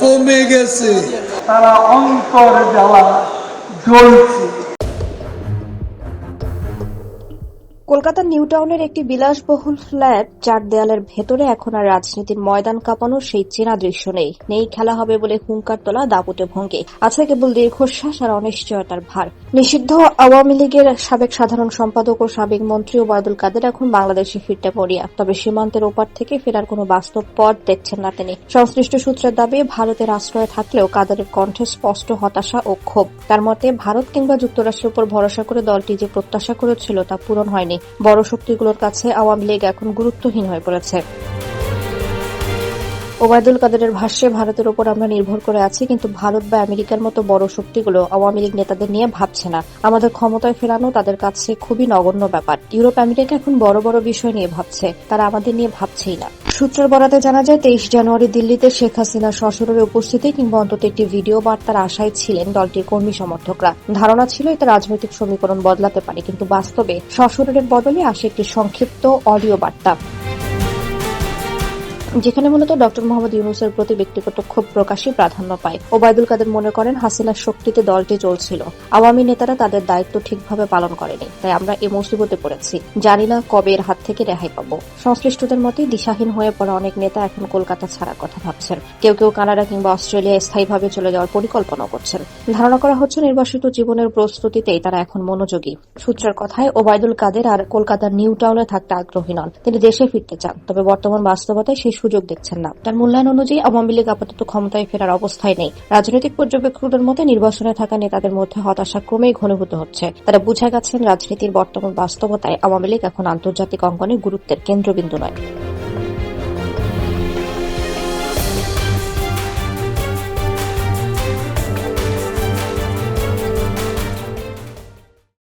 কমে গেছে। তারা অন্তর জ্বালা জ্বলছে। কলকাতার নিউ টাউনের একটি বিলাসবহুল ফ্ল্যাট, চার দেয়ালের ভেতরে এখন আর রাজনীতির ময়দান কাঁপানোর সেই চেনা দৃশ্য নেই। নেই খেলা হবে বলে হুঙ্কার তোলা দাপুটে ভঙ্গি, আছে কেবল দীর্ঘশ্বাস আর অনিশ্চয়তার ভার। নিষিদ্ধ আওয়ামী লীগের সাবেক সাধারণ সম্পাদক ও সাবেক মন্ত্রী ওবায়দুল কাদের এখন বাংলাদেশে ফিরতে মরিয়া। তবে সীমান্তের ওপার থেকে ফেরার কোনো বাস্তব পথ দেখছেন না তিনি। সংশ্লিষ্ট সূত্রের দাবি, ভারতের আশ্রয়ে থাকলেও কাদেরের কণ্ঠে স্পষ্ট হতাশা ও ক্ষোভ। তার মতে, ভারত কিংবা যুক্তরাষ্ট্রের উপর ভরসা করে দলটি যে প্রত্যাশা করেছিল তা পূরণ হয়নি। বড় শক্তিগুলোর কাছে আওয়ামী লীগ এখন গুরুত্বহীন হয়ে পড়েছে। ওবায়দুল কাদেরের ভাষ্যে, ভারতের উপর আমরা নির্ভর করে আছি, কিন্তু ভারত বা আমেরিকার মতো বড় শক্তিগুলো আওয়ামী লীগ নেতাদের নিয়ে ভাবছে না। আমাদের ক্ষমতায় ফেরানো তাদের কাছে খুবই নগণ্য ব্যাপার। ইউরোপ আমেরিকা এখন বড় বড় বিষয় নিয়ে ভাবছে, তারা আমাদের নিয়ে ভাবছেই না। সূত্রের বরাতে জানা যায়, 23 জানুয়ারি দিল্লিতে শেখ হাসিনার সশরীরে উপস্থিতি কিংবা অন্তত একটি ভিডিও বার্তার আশায় ছিলেন দলটির কর্মী সমর্থকরা। ধারণা ছিল এতে রাজনৈতিক সমীকরণ বদলাতে পারে, কিন্তু বাস্তবে সশরীরের বদলে আসে একটি সংক্ষিপ্ত অডিও বার্তা, যেখানে মূলত ডক্টর মোহাম্মদ ইউনূসের প্রতি ব্যক্তিগত ক্ষোভ প্রকাশই প্রাধান্য পায়। ওবায়দুল কাদের মনে করেন, হাসিনার শক্তিতে দলটি চলছিল, আওয়ামী নেতারা তাদের দায়িত্ব ঠিকভাবে পালন করেনি, তাই আমরা এই মুসিবতে পড়েছি। জানি না কবে এর হাত থেকে রেহাই পাবো। সংশ্লিষ্টদের মতে, দিশাহীন হয়ে পড়া অনেক নেতা এখন কলকাতা ছাড়ার কথা ভাবছেন। কেউ কেউ কানাডা কিংবা অস্ট্রেলিয়ায় স্থায়ীভাবে চলে যাওয়ার পরিকল্পনা করছেন। ধারণা করা হচ্ছে, নির্বাসিত জীবনের প্রস্তুতিতেই তারা এখন মনোযোগী। সূত্রের কথায়, ওবায়দুল কাদের আর কলকাতার নিউ টাউনে থাকতে আগ্রহী নন, তিনি দেশে ফিরতে চান। তবে বর্তমান বাস্তবতায় সেই সুযোগ দেখছেন না। তার মূল্যায়ন অনুযায়ী আওয়ামী লীগ আপাতত ক্ষমতায় ফেরার অবস্থায় নেই। রাজনৈতিক পর্যবেক্ষকদের মতে, নির্বাচনে থাকা নেতাদের মধ্যে হতাশা ক্রমেই ঘনীভূত হচ্ছে। তারা বুঝে গেছেন, রাজনীতির বর্তমান বাস্তবতায় আওয়ামী লীগ এখন আন্তর্জাতিক অঙ্গনে গুরুত্বের কেন্দ্রবিন্দু নয়।